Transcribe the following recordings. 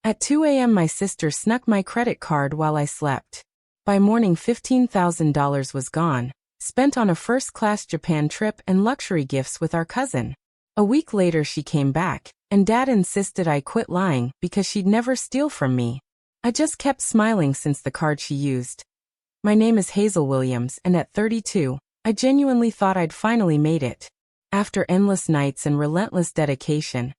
At 2 a.m. my sister snuck my credit card while I slept. By morning $15,000 was gone, spent on a first-class Japan trip and luxury gifts with our cousin. A week later she came back, and Dad insisted I quit lying because she'd never steal from me. I just kept smiling since the card she used. My name is Hazel Williams, and at 32, I genuinely thought I'd finally made it. After endless nights and relentless dedication,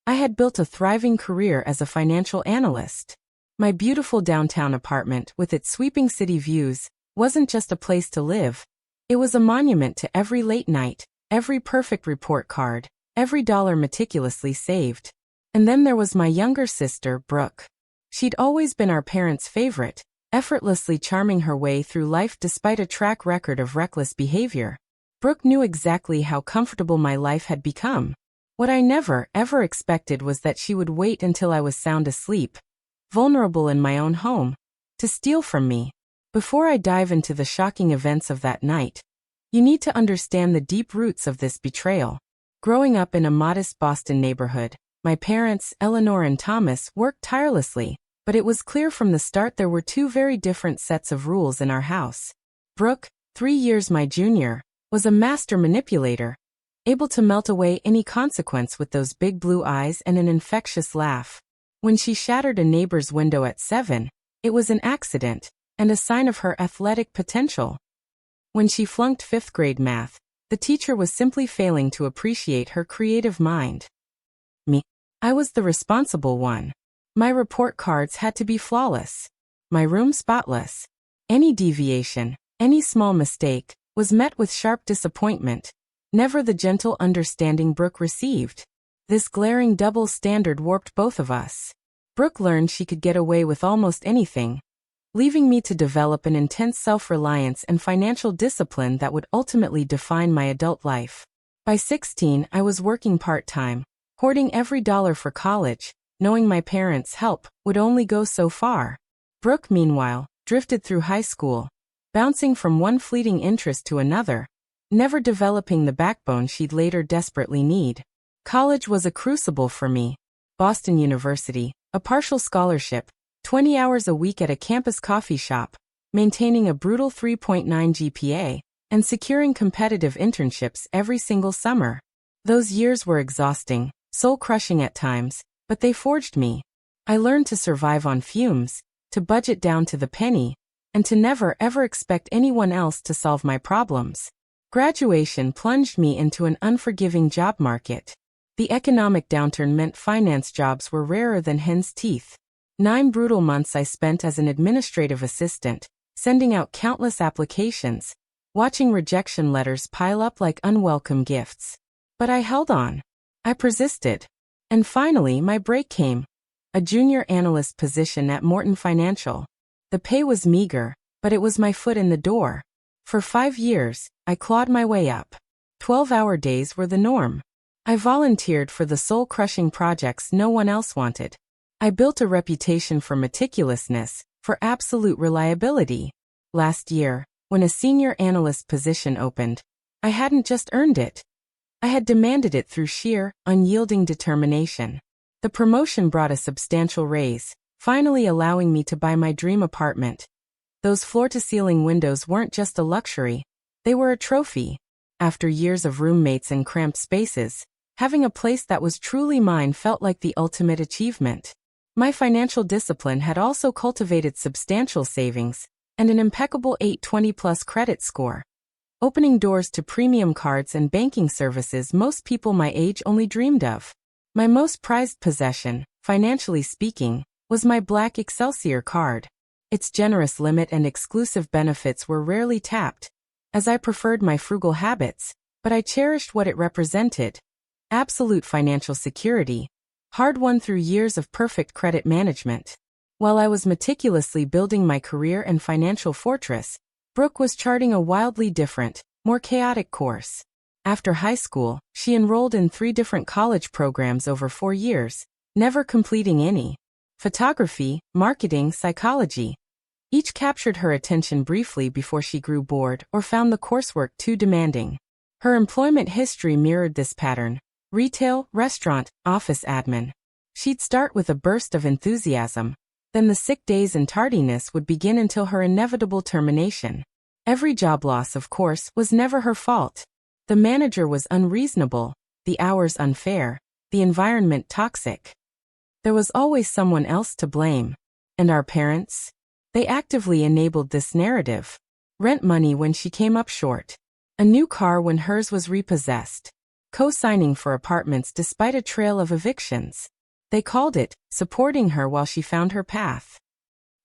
I had built a thriving career as a financial analyst. My beautiful downtown apartment with its sweeping city views wasn't just a place to live. It was a monument to every late night, every perfect report card, every dollar meticulously saved. And then there was my younger sister, Brooke. She'd always been our parents' favorite, effortlessly charming her way through life despite a track record of reckless behavior. Brooke knew exactly how comfortable my life had become. What I never, ever expected was that she would wait until I was sound asleep, vulnerable in my own home, to steal from me. Before I dive into the shocking events of that night, you need to understand the deep roots of this betrayal. Growing up in a modest Boston neighborhood, my parents, Eleanor and Thomas, worked tirelessly, but it was clear from the start there were two very different sets of rules in our house. Brooke, 3 years my junior, was a master manipulator, able to melt away any consequence with those big blue eyes and an infectious laugh. When she shattered a neighbor's window at 7, it was an accident, and a sign of her athletic potential. When she flunked 5th grade math, the teacher was simply failing to appreciate her creative mind. Me. I was the responsible one. My report cards had to be flawless. My room spotless. Any deviation, any small mistake, was met with sharp disappointment, never the gentle understanding Brooke received. This glaring double standard warped both of us. Brooke learned she could get away with almost anything, leaving me to develop an intense self-reliance and financial discipline that would ultimately define my adult life. By 16, I was working part-time, hoarding every dollar for college, knowing my parents' help would only go so far. Brooke, meanwhile, drifted through high school, bouncing from one fleeting interest to another, never developing the backbone she'd later desperately need. College was a crucible for me. Boston University, a partial scholarship, 20 hours a week at a campus coffee shop, maintaining a brutal 3.9 GPA, and securing competitive internships every single summer. Those years were exhausting, soul-crushing at times, but they forged me. I learned to survive on fumes, to budget down to the penny, and to never ever expect anyone else to solve my problems. Graduation plunged me into an unforgiving job market. The economic downturn meant finance jobs were rarer than hen's teeth. 9 brutal months I spent as an administrative assistant, sending out countless applications, watching rejection letters pile up like unwelcome gifts. But I held on. I persisted. And finally, my break came. A junior analyst position at Morton Financial. The pay was meager, but it was my foot in the door. For 5 years, I clawed my way up. 12-hour days were the norm. I volunteered for the soul-crushing projects no one else wanted. I built a reputation for meticulousness, for absolute reliability. Last year, when a senior analyst position opened, I hadn't just earned it. I had demanded it through sheer, unyielding determination. The promotion brought a substantial raise, finally allowing me to buy my dream apartment. Those floor-to-ceiling windows weren't just a luxury, they were a trophy. After years of roommates and cramped spaces, having a place that was truly mine felt like the ultimate achievement. My financial discipline had also cultivated substantial savings and an impeccable 820-plus credit score, opening doors to premium cards and banking services most people my age only dreamed of. My most prized possession, financially speaking, was my Black Excelsior card. Its generous limit and exclusive benefits were rarely tapped, as I preferred my frugal habits, but I cherished what it represented. Absolute financial security, hard-won through years of perfect credit management. While I was meticulously building my career and financial fortress, Brooke was charting a wildly different, more chaotic course. After high school, she enrolled in 3 different college programs over 4 years, never completing any. Photography, marketing, psychology. Each captured her attention briefly before she grew bored or found the coursework too demanding. Her employment history mirrored this pattern: retail, restaurant, office admin. She'd start with a burst of enthusiasm, then the sick days and tardiness would begin until her inevitable termination. Every job loss, of course, was never her fault. The manager was unreasonable, the hours unfair, the environment toxic. There was always someone else to blame. And our parents? They actively enabled this narrative. Rent money when she came up short. A new car when hers was repossessed. Co-signing for apartments despite a trail of evictions. They called it supporting her while she found her path.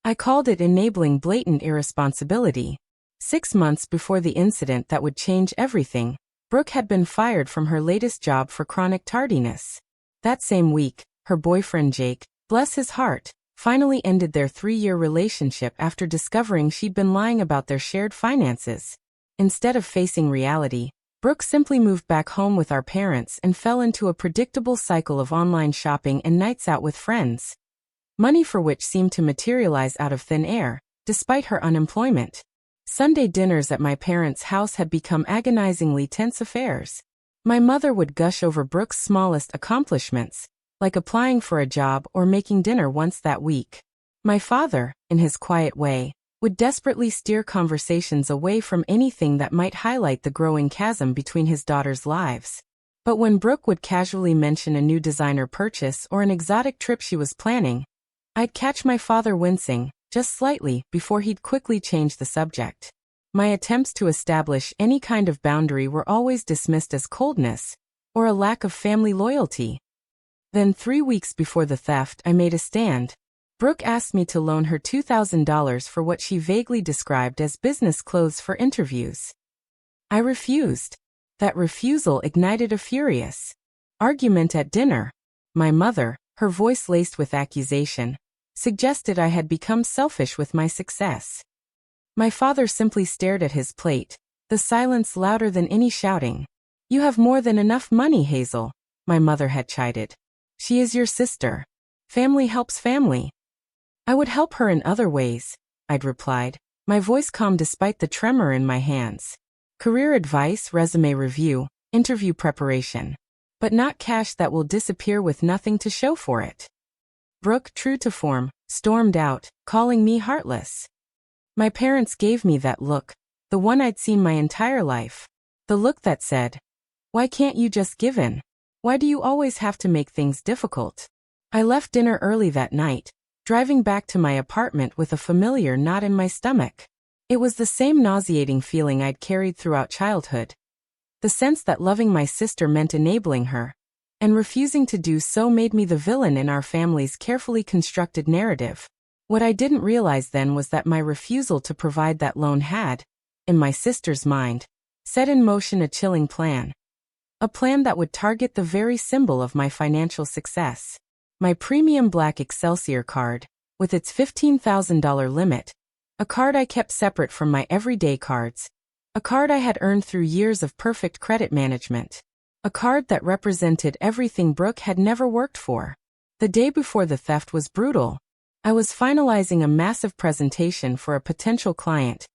I called it enabling blatant irresponsibility. 6 months before the incident that would change everything, Brooke had been fired from her latest job for chronic tardiness. That same week, her boyfriend Jake, bless his heart, finally ended their 3-year relationship after discovering she'd been lying about their shared finances. Instead of facing reality, Brooke simply moved back home with our parents and fell into a predictable cycle of online shopping and nights out with friends. Money for which seemed to materialize out of thin air, despite her unemployment. Sunday dinners at my parents' house had become agonizingly tense affairs. My mother would gush over Brooke's smallest accomplishments, like applying for a job or making dinner once that week. My father, in his quiet way, would desperately steer conversations away from anything that might highlight the growing chasm between his daughters' lives. But when Brooke would casually mention a new designer purchase or an exotic trip she was planning, I'd catch my father wincing, just slightly, before he'd quickly change the subject. My attempts to establish any kind of boundary were always dismissed as coldness, or a lack of family loyalty. Then 3 weeks before the theft, I made a stand. Brooke asked me to loan her $2,000 for what she vaguely described as business clothes for interviews. I refused. That refusal ignited a furious argument at dinner. My mother, her voice laced with accusation, suggested I had become selfish with my success. My father simply stared at his plate, the silence louder than any shouting. "You have more than enough money, Hazel," my mother had chided. "She is your sister. Family helps family." "I would help her in other ways," I'd replied, my voice calm despite the tremor in my hands. "Career advice, resume review, interview preparation. But not cash that will disappear with nothing to show for it." Brooke, true to form, stormed out, calling me heartless. My parents gave me that look, the one I'd seen my entire life. The look that said, "Why can't you just give in? Why do you always have to make things difficult?" I left dinner early that night, driving back to my apartment with a familiar knot in my stomach. It was the same nauseating feeling I'd carried throughout childhood. The sense that loving my sister meant enabling her, and refusing to do so made me the villain in our family's carefully constructed narrative. What I didn't realize then was that my refusal to provide that loan had, in my sister's mind, set in motion a chilling plan. A plan that would target the very symbol of my financial success. My premium black Excelsior card, with its $15,000 limit, a card I kept separate from my everyday cards, a card I had earned through years of perfect credit management, a card that represented everything Brooke had never worked for. The day before the theft was brutal. I was finalizing a massive presentation for a potential client,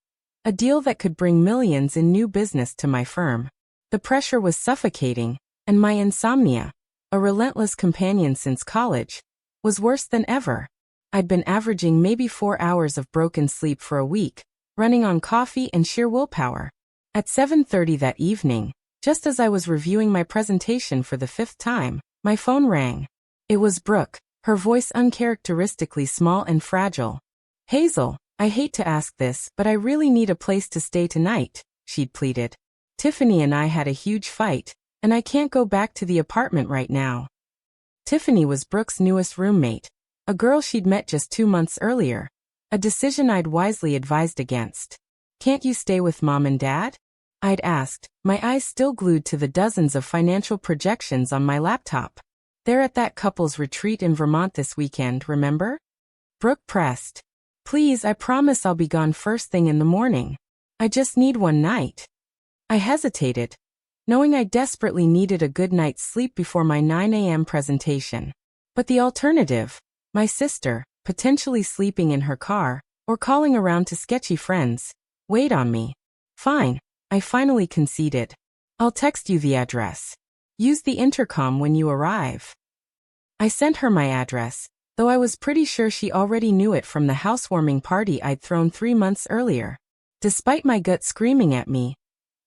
a deal that could bring millions in new business to my firm. The pressure was suffocating, and my insomnia, a relentless companion since college, was worse than ever. I'd been averaging maybe 4 hours of broken sleep for a week, running on coffee and sheer willpower. At 7:30 that evening, just as I was reviewing my presentation for the 5th time, my phone rang. It was Brooke, her voice uncharacteristically small and fragile. "Hazel, I hate to ask this, but I really need a place to stay tonight," she'd pleaded. "Tiffany and I had a huge fight, and I can't go back to the apartment right now." Tiffany was Brooke's newest roommate, a girl she'd met just 2 months earlier, a decision I'd wisely advised against. "Can't you stay with Mom and Dad?" I'd asked, my eyes still glued to the dozens of financial projections on my laptop. "They're at that couple's retreat in Vermont this weekend, remember?" Brooke pressed. "Please, I promise I'll be gone first thing in the morning. I just need one night." I hesitated, knowing I desperately needed a good night's sleep before my 9 a.m. presentation. But the alternative, my sister, potentially sleeping in her car, or calling around to sketchy friends, weighed on me. "Fine," I finally conceded. "I'll text you the address. Use the intercom when you arrive." I sent her my address, though I was pretty sure she already knew it from the housewarming party I'd thrown 3 months earlier. Despite my gut screaming at me,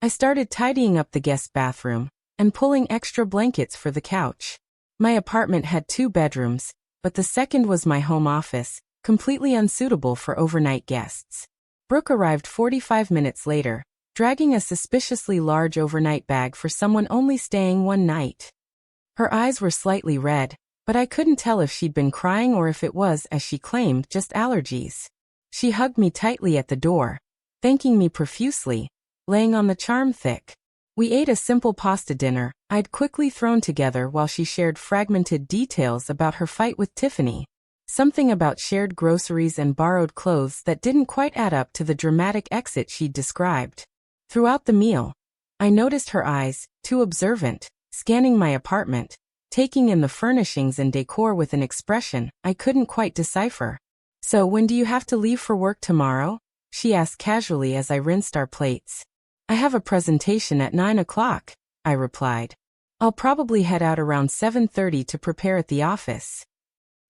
I started tidying up the guest bathroom and pulling extra blankets for the couch. My apartment had 2 bedrooms, but the second was my home office, completely unsuitable for overnight guests. Brooke arrived 45 minutes later, dragging a suspiciously large overnight bag for someone only staying 1 night. Her eyes were slightly red, but I couldn't tell if she'd been crying or if it was, as she claimed, just allergies. She hugged me tightly at the door, thanking me profusely, laying on the charm thick. We ate a simple pasta dinner I'd quickly thrown together while she shared fragmented details about her fight with Tiffany. Something about shared groceries and borrowed clothes that didn't quite add up to the dramatic exit she'd described. Throughout the meal, I noticed her eyes, too observant, scanning my apartment, taking in the furnishings and decor with an expression I couldn't quite decipher. "So when do you have to leave for work tomorrow?" she asked casually as I rinsed our plates. "I have a presentation at 9 o'clock, I replied. "I'll probably head out around 7:30 to prepare at the office."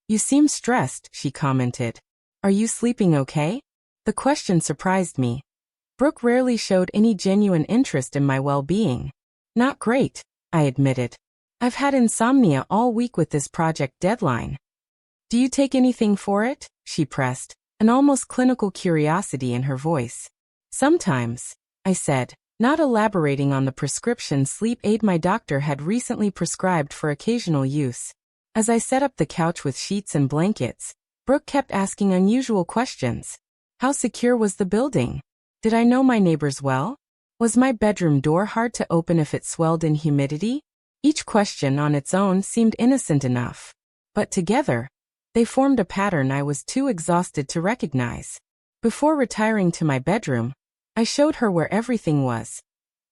"You seem stressed," she commented. "Are you sleeping okay?" The question surprised me. Brooke rarely showed any genuine interest in my well-being. "Not great," I admitted. "I've had insomnia all week with this project deadline." "Do you take anything for it?" she pressed, an almost clinical curiosity in her voice. "Sometimes," I said, not elaborating on the prescription sleep aid my doctor had recently prescribed for occasional use. As I set up the couch with sheets and blankets, Brooke kept asking unusual questions. How secure was the building? Did I know my neighbors well? Was my bedroom door hard to open if it swelled in humidity? Each question on its own seemed innocent enough, but together, they formed a pattern I was too exhausted to recognize. Before retiring to my bedroom, I showed her where everything was.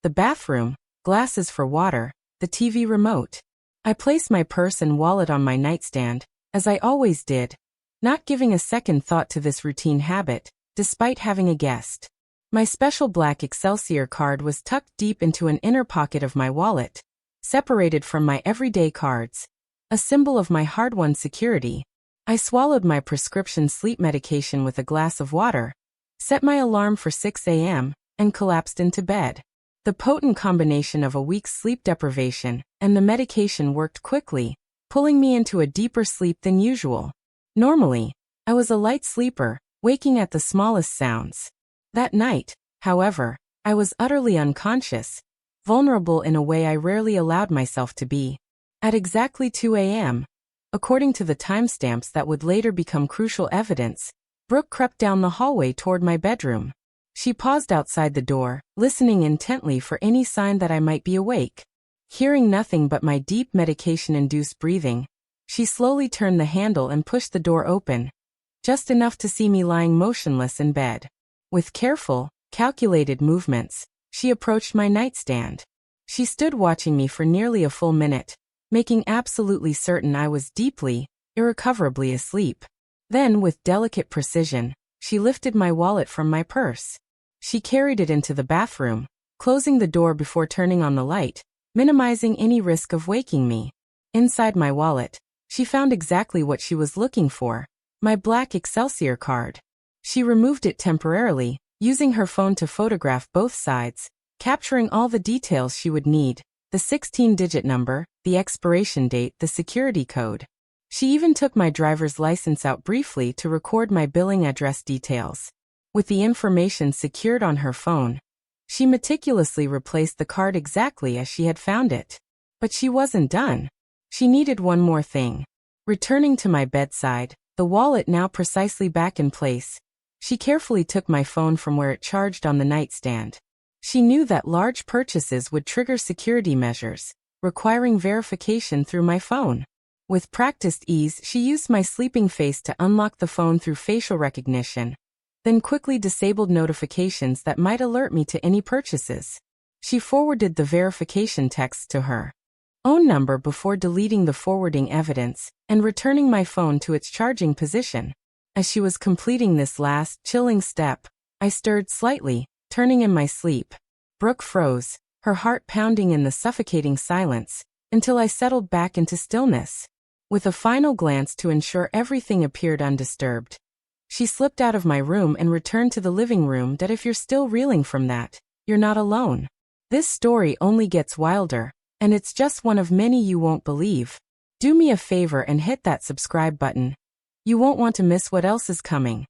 The bathroom, glasses for water, the TV remote. I placed my purse and wallet on my nightstand, as I always did, not giving a second thought to this routine habit, despite having a guest. My special black Excelsior card was tucked deep into an inner pocket of my wallet, separated from my everyday cards, a symbol of my hard-won security. I swallowed my prescription sleep medication with a glass of water, set my alarm for 6 a.m., and collapsed into bed. The potent combination of a week's sleep deprivation and the medication worked quickly, pulling me into a deeper sleep than usual. Normally, I was a light sleeper, waking at the smallest sounds. That night, however, I was utterly unconscious, vulnerable in a way I rarely allowed myself to be. At exactly 2 a.m., according to the timestamps that would later become crucial evidence, Brooke crept down the hallway toward my bedroom. She paused outside the door, listening intently for any sign that I might be awake. Hearing nothing but my deep medication-induced breathing, she slowly turned the handle and pushed the door open, just enough to see me lying motionless in bed. With careful, calculated movements, she approached my nightstand. She stood watching me for nearly a full minute, making absolutely certain I was deeply, irrecoverably asleep. Then, with delicate precision, she lifted my wallet from my purse. She carried it into the bathroom, closing the door before turning on the light, minimizing any risk of waking me. Inside my wallet, she found exactly what she was looking for, my black Excelsior card. She removed it temporarily, using her phone to photograph both sides, capturing all the details she would need: the 16-digit number, the expiration date, the security code. She even took my driver's license out briefly to record my billing address details. With the information secured on her phone, she meticulously replaced the card exactly as she had found it. But she wasn't done. She needed one more thing. Returning to my bedside, the wallet now precisely back in place, she carefully took my phone from where it charged on the nightstand. She knew that large purchases would trigger security measures, requiring verification through my phone. With practiced ease, she used my sleeping face to unlock the phone through facial recognition, then quickly disabled notifications that might alert me to any purchases. She forwarded the verification text to her own number before deleting the forwarding evidence and returning my phone to its charging position. As she was completing this last, chilling step, I stirred slightly, turning in my sleep. Brooke froze, her heart pounding in the suffocating silence, until I settled back into stillness. with a final glance to ensure everything appeared undisturbed. She slipped out of my room and returned to the living room. That if you're still reeling from that, you're not alone. This story only gets wilder, and it's just one of many you won't believe. Do me a favor and hit that subscribe button. You won't want to miss what else is coming.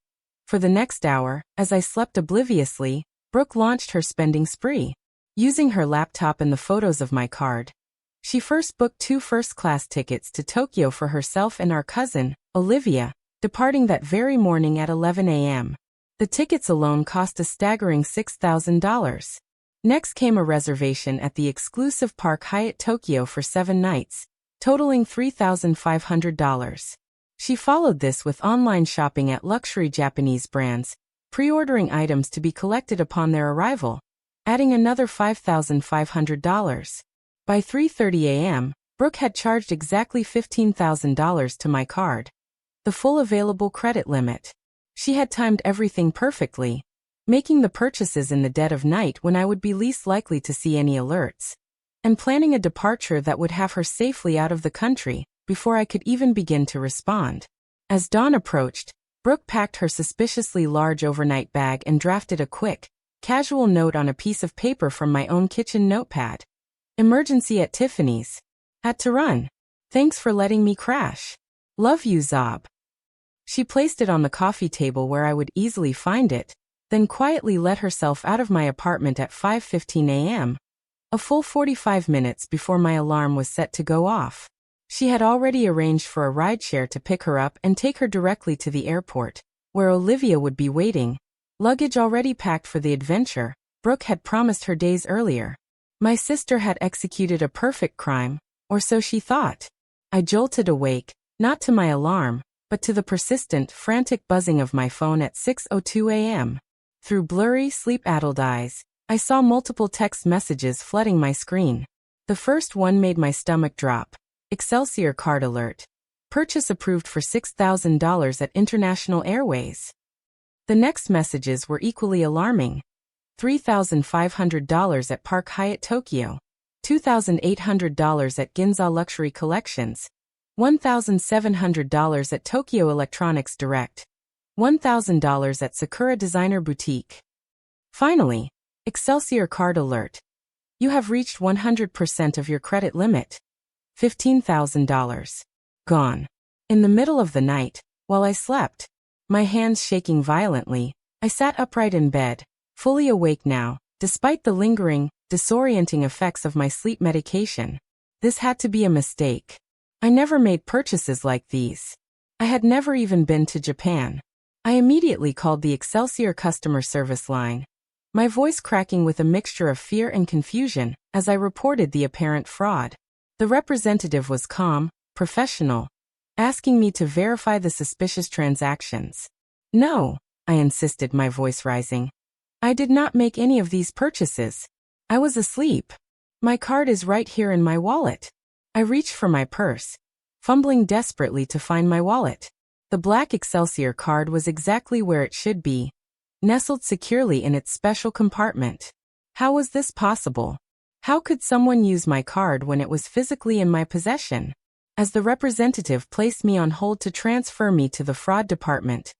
For the next hour, as I slept obliviously, Brooke launched her spending spree. Using her laptop and the photos of my card, she first booked 2 first-class tickets to Tokyo for herself and our cousin, Olivia, departing that very morning at 11 a.m. The tickets alone cost a staggering $6,000. Next came a reservation at the exclusive Park Hyatt Tokyo for 7 nights, totaling $3,500. She followed this with online shopping at luxury Japanese brands, pre-ordering items to be collected upon their arrival, adding another $5,500. By 3:30 a.m., Brooke had charged exactly $15,000 to my card, the full available credit limit. She had timed everything perfectly, making the purchases in the dead of night when I would be least likely to see any alerts, and planning a departure that would have her safely out of the country before I could even begin to respond. As dawn approached, Brooke packed her suspiciously large overnight bag and drafted a quick, casual note on a piece of paper from my own kitchen notepad. Emergency at Tiffany's. Had to run. Thanks for letting me crash. Love you, Zob. She placed it on the coffee table where I would easily find it, then quietly let herself out of my apartment at 5:15 a.m., a full 45 minutes before my alarm was set to go off. She had already arranged for a rideshare to pick her up and take her directly to the airport, where Olivia would be waiting, luggage already packed for the adventure Brooke had promised her days earlier. My sister had executed a perfect crime, or so she thought. I jolted awake, not to my alarm, but to the persistent, frantic buzzing of my phone at 6:02 a.m. Through blurry, sleep-addled eyes, I saw multiple text messages flooding my screen. The first one made my stomach drop. Excelsior card alert. Purchase approved for $6,000 at International Airways. The next messages were equally alarming. $3,500 at Park Hyatt Tokyo. $2,800 at Ginza Luxury Collections. $1,700 at Tokyo Electronics Direct. $1,000 at Sakura Designer Boutique. Finally, Excelsior card alert. You have reached 100% of your credit limit. $15,000. Gone. In the middle of the night, while I slept, my hands shaking violently, I sat upright in bed, fully awake now, despite the lingering, disorienting effects of my sleep medication. This had to be a mistake. I never made purchases like these. I had never even been to Japan. I immediately called the Excelsior customer service line, my voice cracking with a mixture of fear and confusion as I reported the apparent fraud. The representative was calm, professional, asking me to verify the suspicious transactions. No, I insisted, my voice rising. I did not make any of these purchases. I was asleep. My card is right here in my wallet. I reached for my purse, fumbling desperately to find my wallet. The black Excelsior card was exactly where it should be, nestled securely in its special compartment. How was this possible? How could someone use my card when it was physically in my possession? As the representative placed me on hold to transfer me to the fraud department,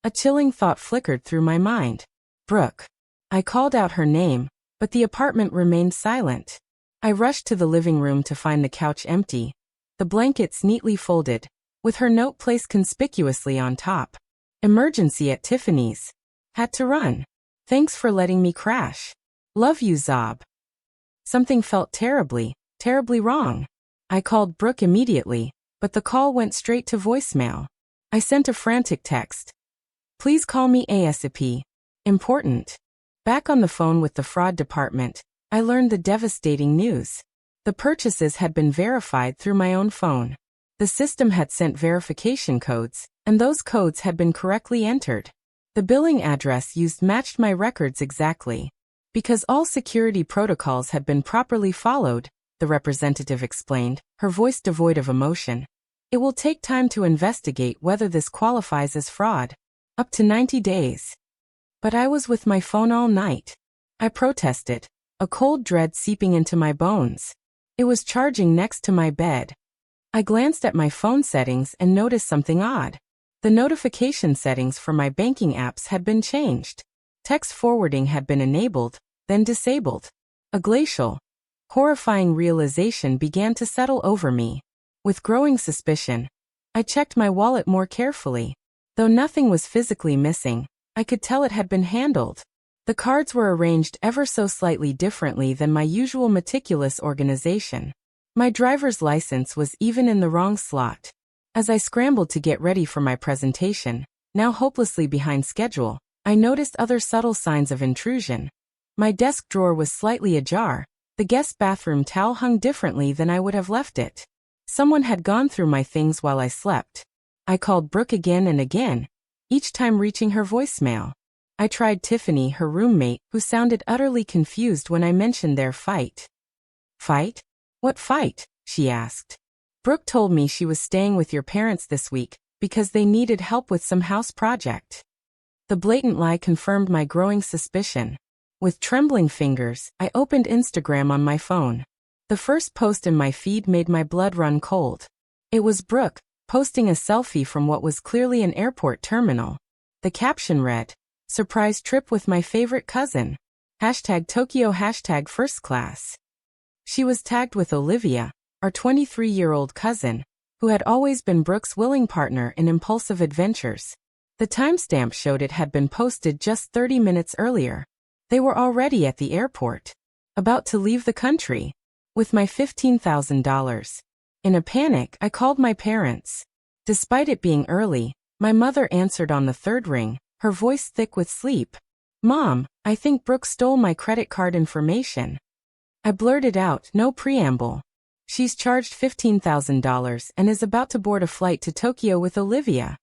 a chilling thought flickered through my mind. Brooke. I called out her name, but the apartment remained silent. I rushed to the living room to find the couch empty, the blankets neatly folded, with her note placed conspicuously on top. Emergency at Tiffany's. Had to run. Thanks for letting me crash. Love you, Zob. Something felt terribly, terribly wrong. I called Brooke immediately, but the call went straight to voicemail. I sent a frantic text. Please call me ASAP. Important. Back on the phone with the fraud department, I learned the devastating news. The purchases had been verified through my own phone. The system had sent verification codes, and those codes had been correctly entered. The billing address used matched my records exactly. Because all security protocols had been properly followed, the representative explained, her voice devoid of emotion. It will take time to investigate whether this qualifies as fraud. Up to 90 days. But I was with my phone all night. I protested, a cold dread seeping into my bones. It was charging next to my bed. I glanced at my phone settings and noticed something odd. The notification settings for my banking apps had been changed. Text forwarding had been enabled, then disabled. A glacial, horrifying realization began to settle over me. With growing suspicion, I checked my wallet more carefully. Though nothing was physically missing, I could tell it had been handled. The cards were arranged ever so slightly differently than my usual meticulous organization. My driver's license was even in the wrong slot. As I scrambled to get ready for my presentation, now hopelessly behind schedule, I noticed other subtle signs of intrusion. My desk drawer was slightly ajar. The guest bathroom towel hung differently than I would have left it. Someone had gone through my things while I slept. I called Brooke again and again, each time reaching her voicemail. I tried Tiffany, her roommate, who sounded utterly confused when I mentioned their fight. Fight? What fight? She asked. Brooke told me she was staying with your parents this week because they needed help with some house project. The blatant lie confirmed my growing suspicion. With trembling fingers, I opened Instagram on my phone. The first post in my feed made my blood run cold. It was Brooke, posting a selfie from what was clearly an airport terminal. The caption read, "Surprise trip with my favorite cousin. #Tokyo #first class." She was tagged with Olivia, our 23-year-old cousin, who had always been Brooke's willing partner in impulsive adventures. The timestamp showed it had been posted just 30 minutes earlier. They were already at the airport, about to leave the country, with my $15,000. In a panic, I called my parents. Despite it being early, my mother answered on the third ring, her voice thick with sleep. "Mom, I think Brooke stole my credit card information." I blurted out, no preamble. "She's charged $15,000 and is about to board a flight to Tokyo with Olivia."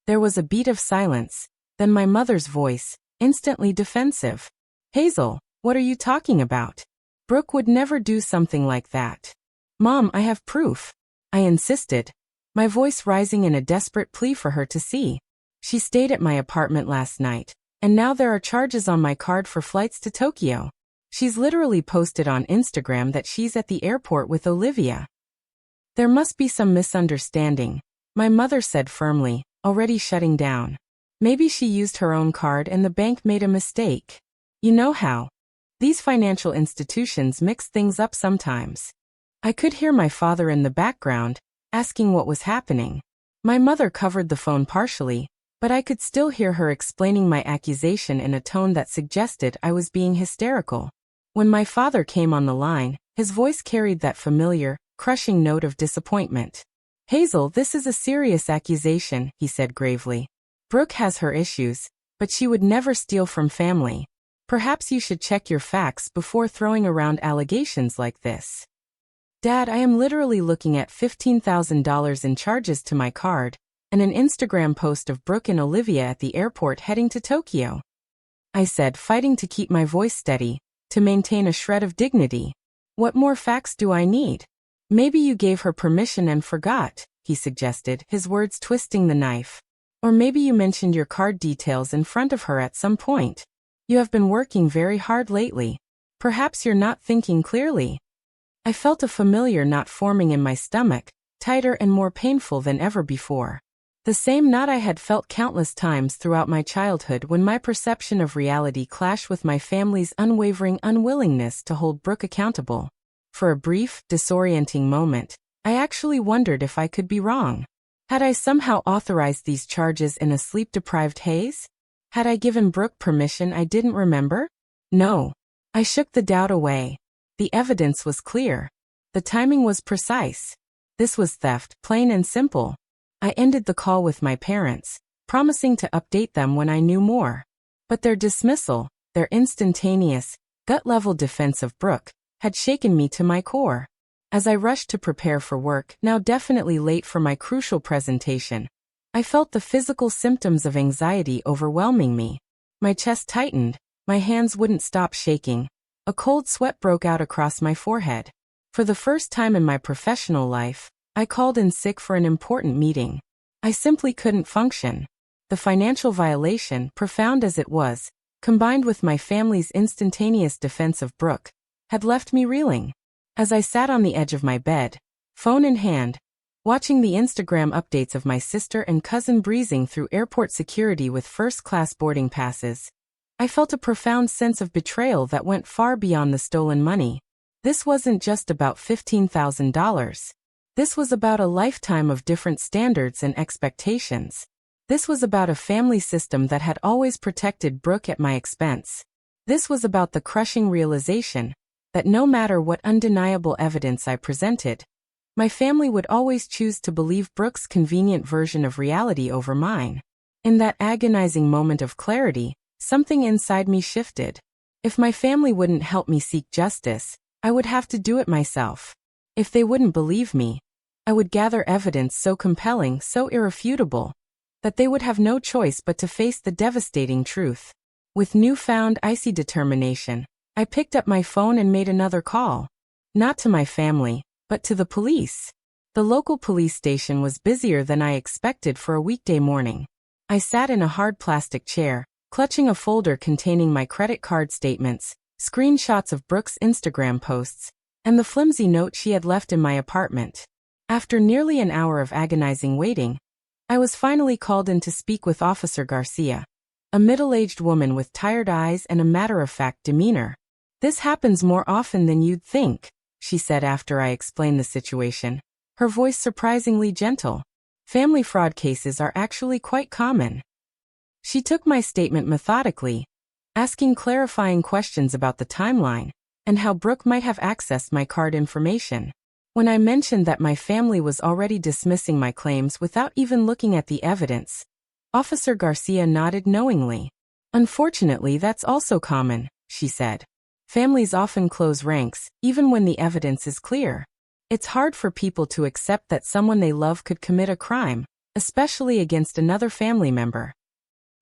There was a beat of silence, then my mother's voice, instantly defensive. "Hazel, what are you talking about? Brooke would never do something like that." "Mom, I have proof," I insisted, my voice rising in a desperate plea for her to see. "She stayed at my apartment last night, and now there are charges on my card for flights to Tokyo. She's literally posted on Instagram that she's at the airport with Olivia." "There must be some misunderstanding," my mother said firmly, already shutting down. "Maybe she used her own card and the bank made a mistake. You know how these financial institutions mix things up sometimes." I could hear my father in the background, asking what was happening. My mother covered the phone partially, but I could still hear her explaining my accusation in a tone that suggested I was being hysterical. When my father came on the line, his voice carried that familiar, crushing note of disappointment. "Hazel, this is a serious accusation," he said gravely. "Brooke has her issues, but she would never steal from family. Perhaps you should check your facts before throwing around allegations like this." "Dad, I am literally looking at $15,000 in charges to my card, and an Instagram post of Brooke and Olivia at the airport heading to Tokyo," I said, fighting to keep my voice steady, to maintain a shred of dignity. "What more facts do I need?" "Maybe you gave her permission and forgot," he suggested, his words twisting the knife. "Or maybe you mentioned your card details in front of her at some point. You have been working very hard lately. Perhaps you're not thinking clearly." I felt a familiar knot forming in my stomach, tighter and more painful than ever before. The same knot I had felt countless times throughout my childhood when my perception of reality clashed with my family's unwavering unwillingness to hold Brooke accountable. For a brief, disorienting moment, I actually wondered if I could be wrong. Had I somehow authorized these charges in a sleep-deprived haze? Had I given Brooke permission I didn't remember? No. I shook the doubt away. The evidence was clear. The timing was precise. This was theft, plain and simple. I ended the call with my parents, promising to update them when I knew more. But their dismissal, their instantaneous, gut-level defense of Brooke, had shaken me to my core. As I rushed to prepare for work, now definitely late for my crucial presentation, I felt the physical symptoms of anxiety overwhelming me. My chest tightened, my hands wouldn't stop shaking. A cold sweat broke out across my forehead. For the first time in my professional life, I called in sick for an important meeting. I simply couldn't function. The financial violation, profound as it was, combined with my family's instantaneous defense of Brooke, had left me reeling. As I sat on the edge of my bed, phone in hand, Watching the Instagram updates of my sister and cousin breezing through airport security with first-class boarding passes, I felt a profound sense of betrayal that went far beyond the stolen money. This wasn't just about $15,000. This was about a lifetime of different standards and expectations. This was about a family system that had always protected Brooke at my expense. This was about the crushing realization that no matter what undeniable evidence I presented, my family would always choose to believe Brooke's convenient version of reality over mine. In that agonizing moment of clarity, something inside me shifted. If my family wouldn't help me seek justice, I would have to do it myself. If they wouldn't believe me, I would gather evidence so compelling, so irrefutable, that they would have no choice but to face the devastating truth. With newfound icy determination, I picked up my phone and made another call. Not to my family, but to the police. The local police station was busier than I expected for a weekday morning. I sat in a hard plastic chair, clutching a folder containing my credit card statements, screenshots of Brooke's Instagram posts, and the flimsy note she had left in my apartment. After nearly an hour of agonizing waiting, I was finally called in to speak with Officer Garcia, a middle-aged woman with tired eyes and a matter-of-fact demeanor. "This happens more often than you'd think," she said after I explained the situation, her voice surprisingly gentle. "Family fraud cases are actually quite common." She took my statement methodically, asking clarifying questions about the timeline and how Brooke might have accessed my card information. When I mentioned that my family was already dismissing my claims without even looking at the evidence, Officer Garcia nodded knowingly. "Unfortunately, that's also common," she said. "Families often close ranks, even when the evidence is clear. It's hard for people to accept that someone they love could commit a crime, especially against another family member."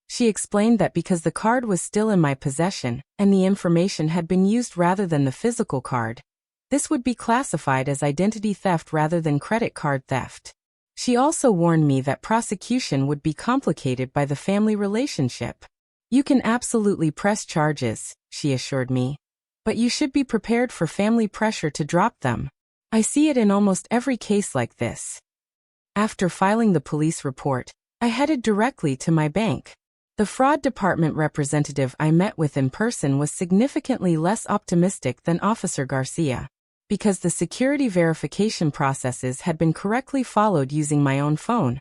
She explained that because the card was still in my possession and the information had been used rather than the physical card, this would be classified as identity theft rather than credit card theft. She also warned me that prosecution would be complicated by the family relationship. "You can absolutely press charges," she assured me, "but you should be prepared for family pressure to drop them. I see it in almost every case like this." After filing the police report, I headed directly to my bank. The fraud department representative I met with in person was significantly less optimistic than Officer Garcia. Because the security verification processes had been correctly followed using my own phone,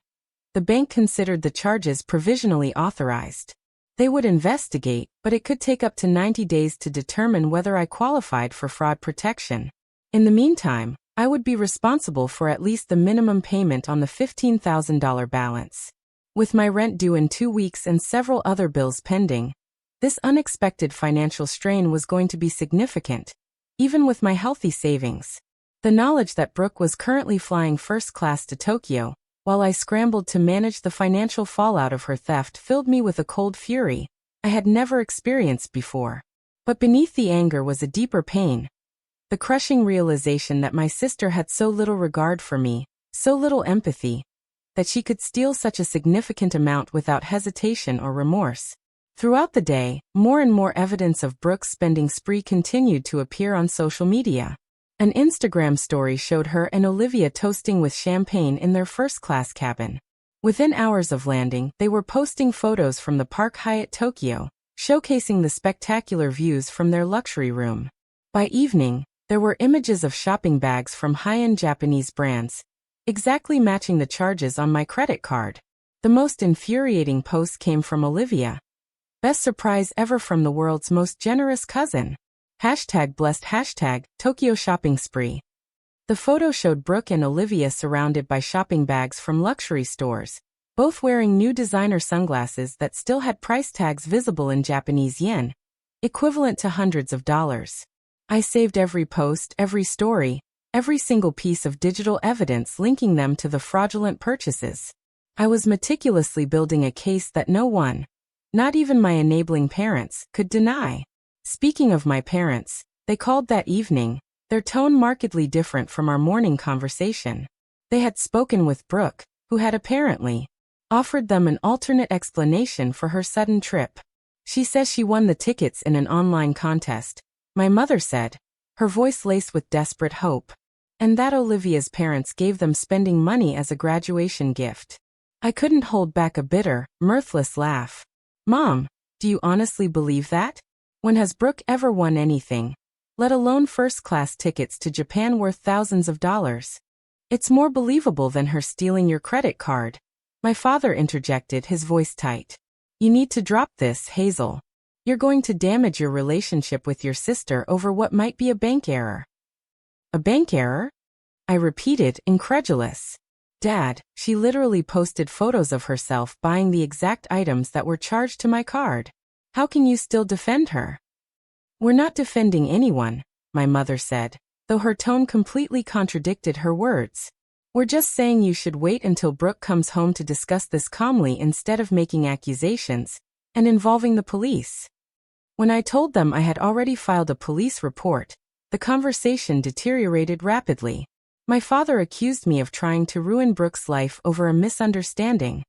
the bank considered the charges provisionally authorized. They would investigate, but it could take up to 90 days to determine whether I qualified for fraud protection. In the meantime, I would be responsible for at least the minimum payment on the $15,000 balance. With my rent due in 2 weeks and several other bills pending, this unexpected financial strain was going to be significant, even with my healthy savings. The knowledge that Brooke was currently flying first class to Tokyo, while I scrambled to manage the financial fallout of her theft, filled me with a cold fury I had never experienced before. But beneath the anger was a deeper pain. The crushing realization that my sister had so little regard for me, so little empathy, that she could steal such a significant amount without hesitation or remorse. Throughout the day, more and more evidence of Brooke's spending spree continued to appear on social media. An Instagram story showed her and Olivia toasting with champagne in their first-class cabin. Within hours of landing, they were posting photos from the Park Hyatt Tokyo, showcasing the spectacular views from their luxury room. By evening, there were images of shopping bags from high-end Japanese brands, exactly matching the charges on my credit card. The most infuriating post came from Olivia. "Best surprise ever from the world's most generous cousin. #blessed #Tokyo shopping spree." The photo showed Brooke and Olivia surrounded by shopping bags from luxury stores, both wearing new designer sunglasses that still had price tags visible in Japanese yen, equivalent to hundreds of dollars. I saved every post, every story, every single piece of digital evidence linking them to the fraudulent purchases. I was meticulously building a case that no one, not even my enabling parents, could deny. Speaking of my parents, they called that evening, their tone markedly different from our morning conversation. They had spoken with Brooke, who had apparently offered them an alternate explanation for her sudden trip. "She says she won the tickets in an online contest," my mother said, her voice laced with desperate hope. and that Olivia's parents gave them spending money as a graduation gift. I couldn't hold back a bitter, mirthless laugh. Mom, do you honestly believe that? When has Brooke ever won anything? Let alone first-class tickets to Japan worth thousands of dollars. It's more believable than her stealing your credit card. My father interjected, his voice tight. You need to drop this, Hazel. You're going to damage your relationship with your sister over what might be a bank error. A bank error? I repeated, incredulous. Dad, she literally posted photos of herself buying the exact items that were charged to my card. How can you still defend her? We're not defending anyone, my mother said, though her tone completely contradicted her words. We're just saying you should wait until Brooke comes home to discuss this calmly instead of making accusations and involving the police. When I told them I had already filed a police report, the conversation deteriorated rapidly. My father accused me of trying to ruin Brooke's life over a misunderstanding.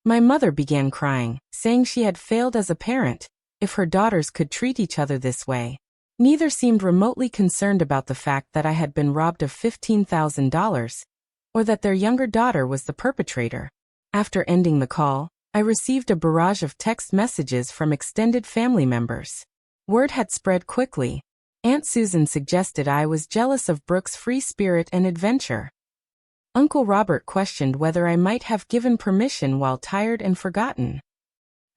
My mother began crying, saying she had failed as a parent if her daughters could treat each other this way. Neither seemed remotely concerned about the fact that I had been robbed of $15,000, or that their younger daughter was the perpetrator. After ending the call, I received a barrage of text messages from extended family members. Word had spread quickly. Aunt Susan suggested I was jealous of Brooke's free spirit and adventure. Uncle Robert questioned whether I might have given permission while tired and forgotten.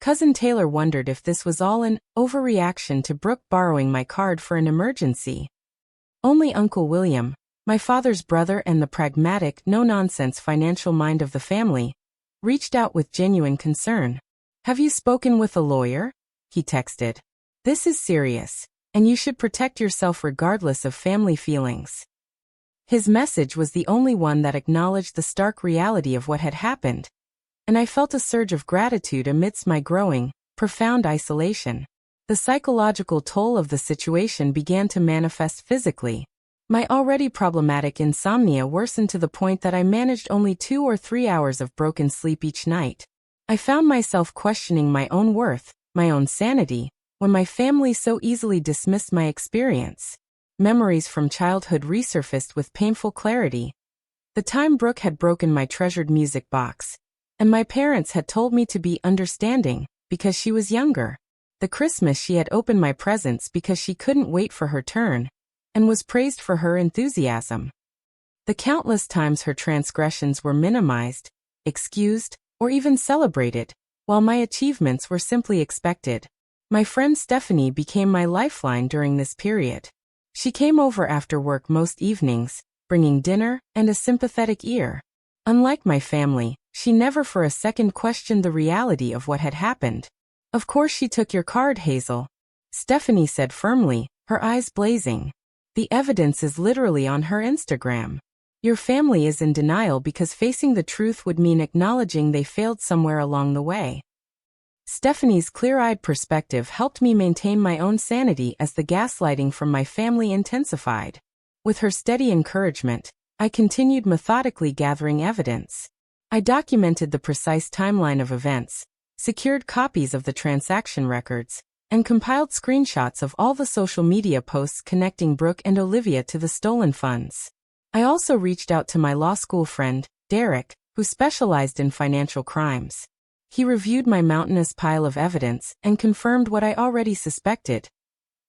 Cousin Taylor wondered if this was all an overreaction to Brooke borrowing my card for an emergency. Only Uncle William, my father's brother and the pragmatic, no-nonsense financial mind of the family, reached out with genuine concern. Have you spoken with a lawyer? He texted. This is serious, and you should protect yourself regardless of family feelings. His message was the only one that acknowledged the stark reality of what had happened, and I felt a surge of gratitude amidst my growing, profound isolation. The psychological toll of the situation began to manifest physically. My already problematic insomnia worsened to the point that I managed only 2 or 3 hours of broken sleep each night. I found myself questioning my own worth, my own sanity, when my family so easily dismissed my experience. Memories from childhood resurfaced with painful clarity. The time Brooke had broken my treasured music box, and my parents had told me to be understanding because she was younger. The Christmas she had opened my presents because she couldn't wait for her turn, and was praised for her enthusiasm. The countless times her transgressions were minimized, excused, or even celebrated, while my achievements were simply expected. My friend Stephanie became my lifeline during this period. She came over after work most evenings, bringing dinner and a sympathetic ear. Unlike my family, she never for a second questioned the reality of what had happened. Of course she took your card, Hazel, Stephanie said firmly, her eyes blazing. The evidence is literally on her Instagram. Your family is in denial because facing the truth would mean acknowledging they failed somewhere along the way. Stephanie's clear-eyed perspective helped me maintain my own sanity as the gaslighting from my family intensified. With her steady encouragement, I continued methodically gathering evidence. I documented the precise timeline of events, secured copies of the transaction records, and compiled screenshots of all the social media posts connecting Brooke and Olivia to the stolen funds. I also reached out to my law school friend, Derek, who specialized in financial crimes. He reviewed my mountainous pile of evidence and confirmed what I already suspected.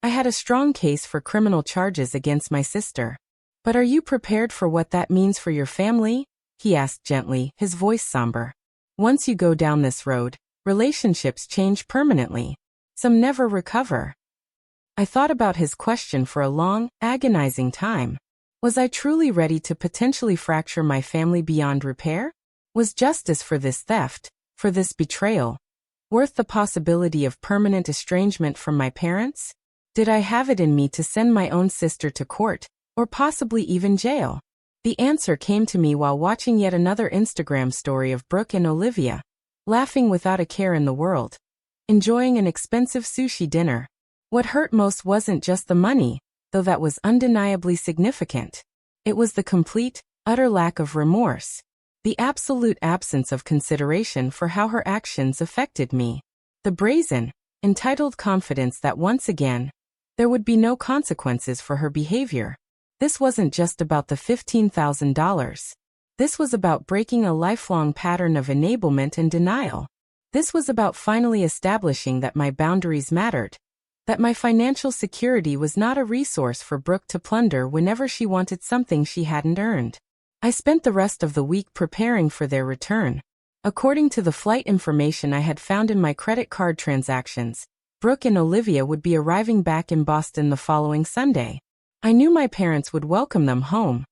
I had a strong case for criminal charges against my sister. But are you prepared for what that means for your family? He asked gently, his voice somber. Once you go down this road, relationships change permanently. Some never recover. I thought about his question for a long, agonizing time. Was I truly ready to potentially fracture my family beyond repair? Was justice for this theft, for this betrayal, worth the possibility of permanent estrangement from my parents? Did I have it in me to send my own sister to court, or possibly even jail? The answer came to me while watching yet another Instagram story of Brooke and Olivia, laughing without a care in the world, enjoying an expensive sushi dinner. What hurt most wasn't just the money, though that was undeniably significant. It was the complete, utter lack of remorse. The absolute absence of consideration for how her actions affected me. The brazen, entitled confidence that once again, there would be no consequences for her behavior. This wasn't just about the $15,000. This was about breaking a lifelong pattern of enablement and denial. This was about finally establishing that my boundaries mattered, that my financial security was not a resource for Brooke to plunder whenever she wanted something she hadn't earned. I spent the rest of the week preparing for their return. According to the flight information I had found in my credit card transactions, Brooke and Olivia would be arriving back in Boston the following Sunday. I knew my parents would welcome them home,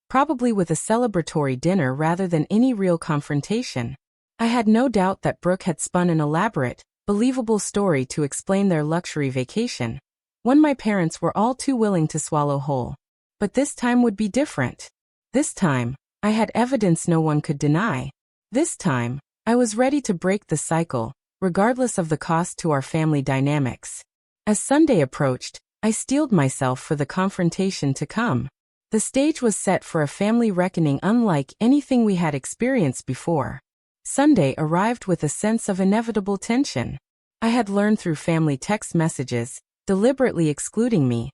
probably with a celebratory dinner rather than any real confrontation. I had no doubt that Brooke had spun an elaborate, believable story to explain their luxury vacation, one my parents were all too willing to swallow whole. But this time would be different. This time, I had evidence no one could deny. This time, I was ready to break the cycle, regardless of the cost to our family dynamics. As Sunday approached, I steeled myself for the confrontation to come. The stage was set for a family reckoning unlike anything we had experienced before. Sunday arrived with a sense of inevitable tension. I had learned through family text messages, deliberately excluding me,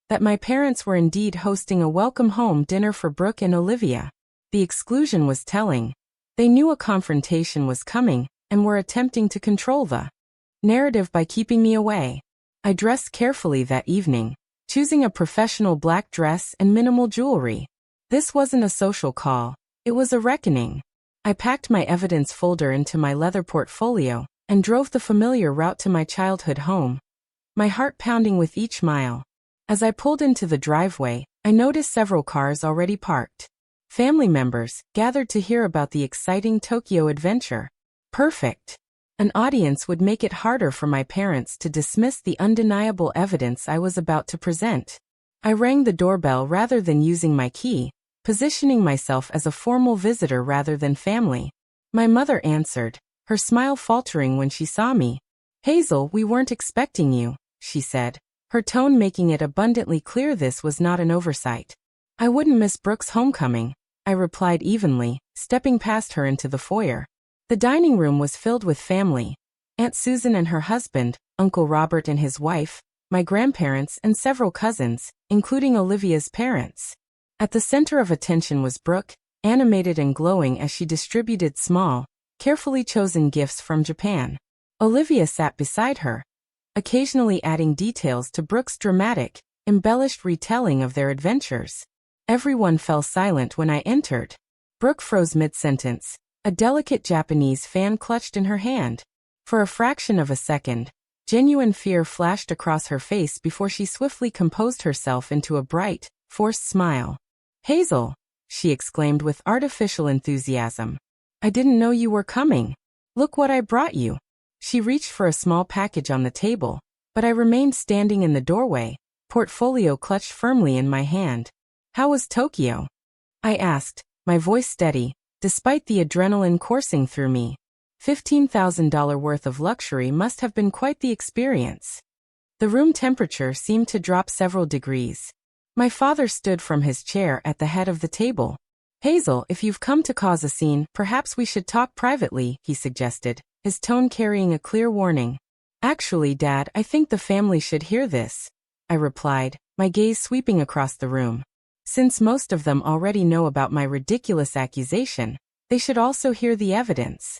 that my parents were indeed hosting a welcome home dinner for Brooke and Olivia. The exclusion was telling. They knew a confrontation was coming and were attempting to control the narrative by keeping me away. I dressed carefully that evening, choosing a professional black dress and minimal jewelry. This wasn't a social call, it was a reckoning. I packed my evidence folder into my leather portfolio and drove the familiar route to my childhood home, my heart pounding with each mile. As I pulled into the driveway, I noticed several cars already parked. Family members gathered to hear about the exciting Tokyo adventure. Perfect. An audience would make it harder for my parents to dismiss the undeniable evidence I was about to present. I rang the doorbell rather than using my key, positioning myself as a formal visitor rather than family. My mother answered, her smile faltering when she saw me. "Hazel, we weren't expecting you," she said, her tone making it abundantly clear this was not an oversight. "I wouldn't miss Brooke's homecoming," I replied evenly, stepping past her into the foyer. The dining room was filled with family. Aunt Susan and her husband, Uncle Robert and his wife, my grandparents and several cousins, including Olivia's parents. At the center of attention was Brooke, animated and glowing as she distributed small, carefully chosen gifts from Japan. Olivia sat beside her, occasionally adding details to Brooke's dramatic, embellished retelling of their adventures. Everyone fell silent when I entered. Brooke froze mid-sentence, a delicate Japanese fan clutched in her hand. For a fraction of a second, genuine fear flashed across her face before she swiftly composed herself into a bright, forced smile. "Hazel," she exclaimed with artificial enthusiasm. "I didn't know you were coming. Look what I brought you." She reached for a small package on the table, but I remained standing in the doorway, portfolio clutched firmly in my hand. "How was Tokyo?" I asked, my voice steady, despite the adrenaline coursing through me. $15,000 worth of luxury must have been quite the experience. The room temperature seemed to drop several degrees. My father stood from his chair at the head of the table. "Hazel, if you've come to cause a scene, perhaps we should talk privately," he suggested, his tone carrying a clear warning. "Actually, Dad, I think the family should hear this," I replied, my gaze sweeping across the room. Since most of them already know about my ridiculous accusation, they should also hear the evidence.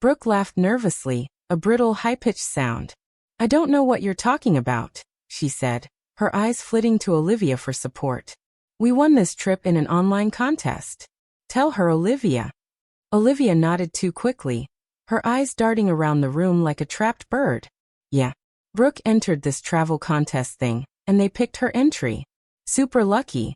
Brooke laughed nervously, a brittle high-pitched sound. "I don't know what you're talking about," she said, her eyes flitting to Olivia for support. "We won this trip in an online contest. Tell her, Olivia." Olivia nodded too quickly, her eyes darting around the room like a trapped bird. "Yeah. Brooke entered this travel contest thing, and they picked her entry. Super lucky."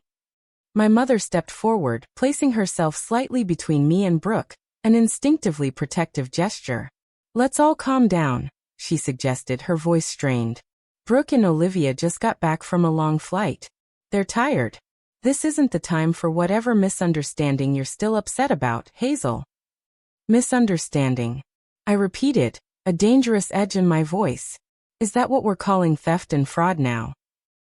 My mother stepped forward, placing herself slightly between me and Brooke, an instinctively protective gesture. "Let's all calm down," she suggested, her voice strained. "Brooke and Olivia just got back from a long flight. They're tired. This isn't the time for whatever misunderstanding you're still upset about, Hazel." "Misunderstanding," I repeated, a dangerous edge in my voice. "Is that what we're calling theft and fraud now?"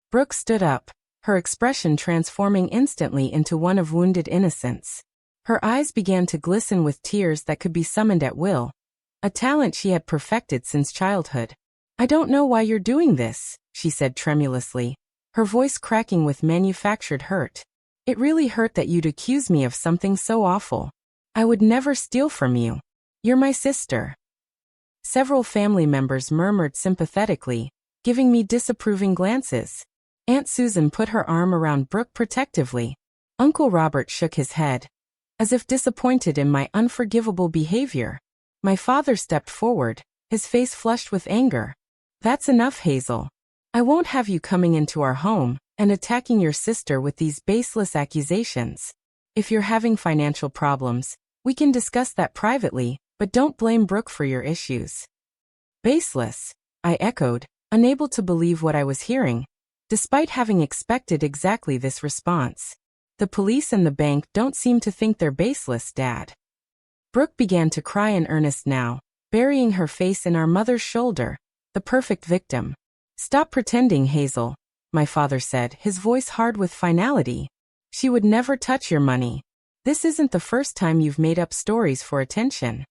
Brooke stood up, her expression transforming instantly into one of wounded innocence. Her eyes began to glisten with tears that could be summoned at will, a talent she had perfected since childhood. "I don't know why you're doing this," she said tremulously, her voice cracking with manufactured hurt. It really hurt that you'd accuse me of something so awful. I would never steal from you. You're my sister. Several family members murmured sympathetically, giving me disapproving glances. Aunt Susan put her arm around Brooke protectively. Uncle Robert shook his head, as if disappointed in my unforgivable behavior. My father stepped forward, his face flushed with anger. That's enough, Hazel. I won't have you coming into our home and attacking your sister with these baseless accusations. If you're having financial problems, we can discuss that privately, but don't blame Brooke for your issues. Baseless, I echoed, unable to believe what I was hearing, despite having expected exactly this response. The police and the bank don't seem to think they're baseless, Dad. Brooke began to cry in earnest now, burying her face in our mother's shoulder, the perfect victim. Stop pretending, Hazel, my father said, his voice hard with finality. She would never touch your money. This isn't the first time you've made up stories for attention.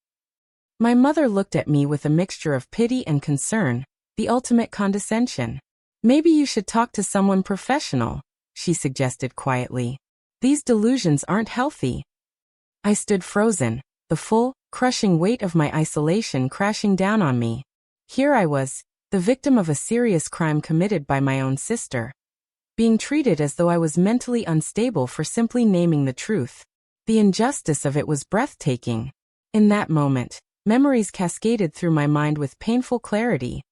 My mother looked at me with a mixture of pity and concern, the ultimate condescension. Maybe you should talk to someone professional, she suggested quietly. These delusions aren't healthy. I stood frozen, the full, crushing weight of my isolation crashing down on me. Here I was, the victim of a serious crime committed by my own sister, being treated as though I was mentally unstable for simply naming the truth. The injustice of it was breathtaking. In that moment, memories cascaded through my mind with painful clarity.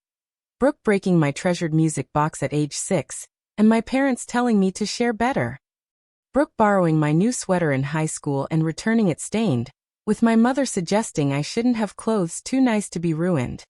Brooke breaking my treasured music box at age 6, and my parents telling me to share better. Brooke borrowing my new sweater in high school and returning it stained, with my mother suggesting I shouldn't have clothes too nice to be ruined.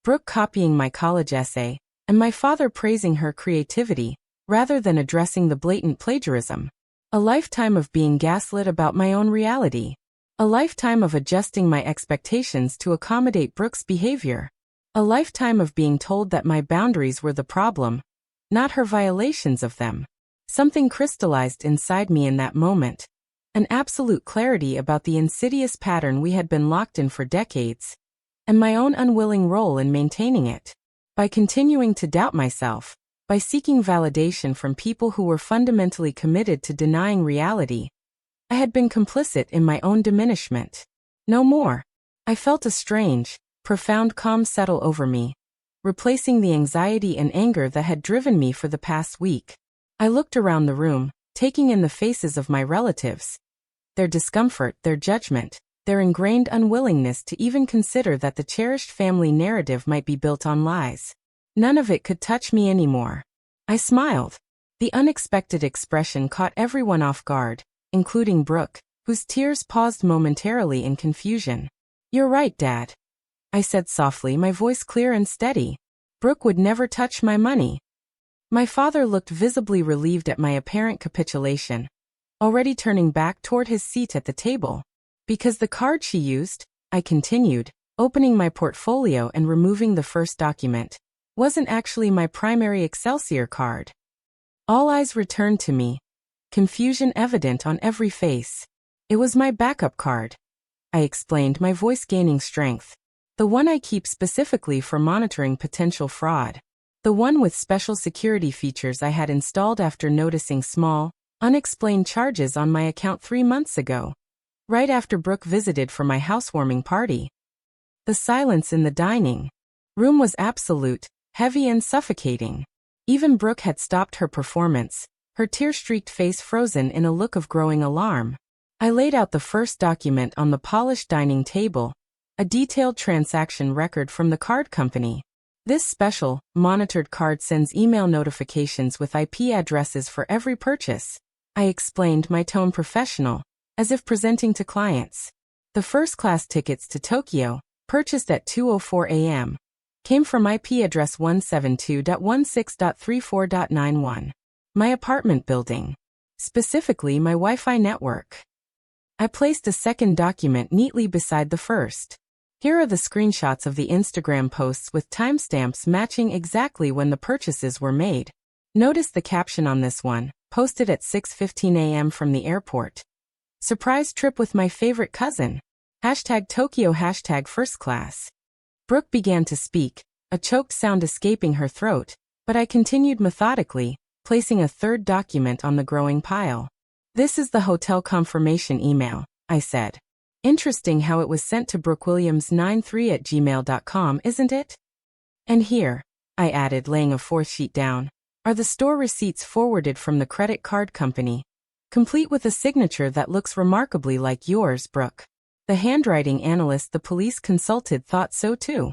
Brooke copying my college essay, and my father praising her creativity, rather than addressing the blatant plagiarism. A lifetime of being gaslit about my own reality. A lifetime of adjusting my expectations to accommodate Brooke's behavior. A lifetime of being told that my boundaries were the problem, not her violations of them. Something crystallized inside me in that moment. An absolute clarity about the insidious pattern we had been locked in for decades, and my own unwilling role in maintaining it. By continuing to doubt myself, by seeking validation from people who were fundamentally committed to denying reality, I had been complicit in my own diminishment. No more. I felt a strange, profound calm settle over me, replacing the anxiety and anger that had driven me for the past week. I looked around the room, taking in the faces of my relatives. Their discomfort, their judgment, their ingrained unwillingness to even consider that the cherished family narrative might be built on lies. None of it could touch me anymore. I smiled. The unexpected expression caught everyone off guard, including Brooke, whose tears paused momentarily in confusion. You're right, Dad, I said softly, my voice clear and steady. Brooke would never touch my money. My father looked visibly relieved at my apparent capitulation, already turning back toward his seat at the table. Because the card she used, I continued, opening my portfolio and removing the first document, wasn't actually my primary Excelsior card. All eyes returned to me, confusion evident on every face. It was my backup card, I explained, my voice gaining strength. The one I keep specifically for monitoring potential fraud. The one with special security features I had installed after noticing small, unexplained charges on my account 3 months ago, right after Brooke visited for my housewarming party. The silence in the dining room was absolute, heavy and suffocating. Even Brooke had stopped her performance, her tear-streaked face frozen in a look of growing alarm. I laid out the first document on the polished dining table, a detailed transaction record from the card company. This special, monitored card sends email notifications with IP addresses for every purchase, I explained, my tone professional, as if presenting to clients. The first-class tickets to Tokyo, purchased at 2:04 a.m., came from IP address 172.16.34.91. My apartment building. Specifically, my Wi-Fi network. I placed a second document neatly beside the first. Here are the screenshots of the Instagram posts with timestamps matching exactly when the purchases were made. Notice the caption on this one, posted at 6:15 a.m. from the airport. Surprise trip with my favorite cousin. #Tokyo #first class. Brooke began to speak, a choked sound escaping her throat, but I continued methodically, placing a third document on the growing pile. This is the hotel confirmation email, I said. Interesting how it was sent to brookwilliams93@gmail.com, isn't it? And here, I added, laying a fourth sheet down, are the store receipts forwarded from the credit card company, complete with a signature that looks remarkably like yours, Brooke. The handwriting analyst the police consulted thought so too.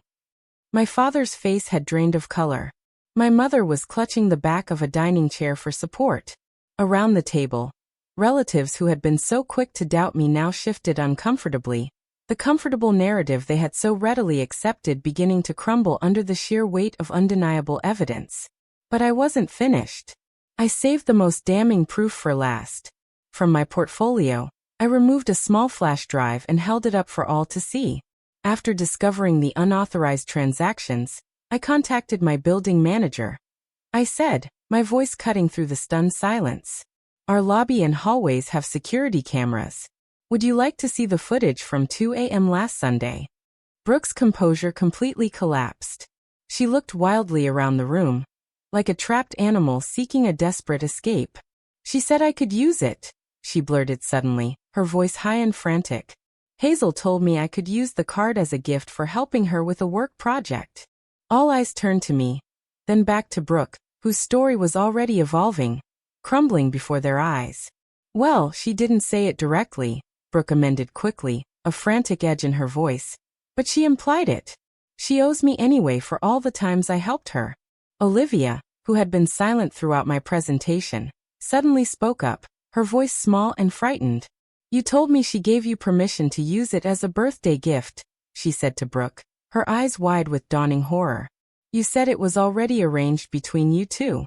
My father's face had drained of color. My mother was clutching the back of a dining chair for support. Around the table, relatives who had been so quick to doubt me now shifted uncomfortably, the comfortable narrative they had so readily accepted beginning to crumble under the sheer weight of undeniable evidence. But I wasn't finished. I saved the most damning proof for last. From my portfolio, I removed a small flash drive and held it up for all to see. After discovering the unauthorized transactions, I contacted my building manager. I said, my voice cutting through the stunned silence. Our lobby and hallways have security cameras. Would you like to see the footage from 2 a.m. last Sunday? Brooke's composure completely collapsed. She looked wildly around the room, like a trapped animal seeking a desperate escape. She said I could use it, she blurted suddenly, her voice high and frantic. Hazel told me I could use the card as a gift for helping her with a work project. All eyes turned to me, then back to Brooke, whose story was already evolving, crumbling before their eyes. Well, she didn't say it directly, Brooke amended quickly, a frantic edge in her voice. But she implied it. She owes me anyway for all the times I helped her. Olivia, who had been silent throughout my presentation, suddenly spoke up, her voice small and frightened. You told me she gave you permission to use it as a birthday gift, she said to Brooke, her eyes wide with dawning horror. You said it was already arranged between you two.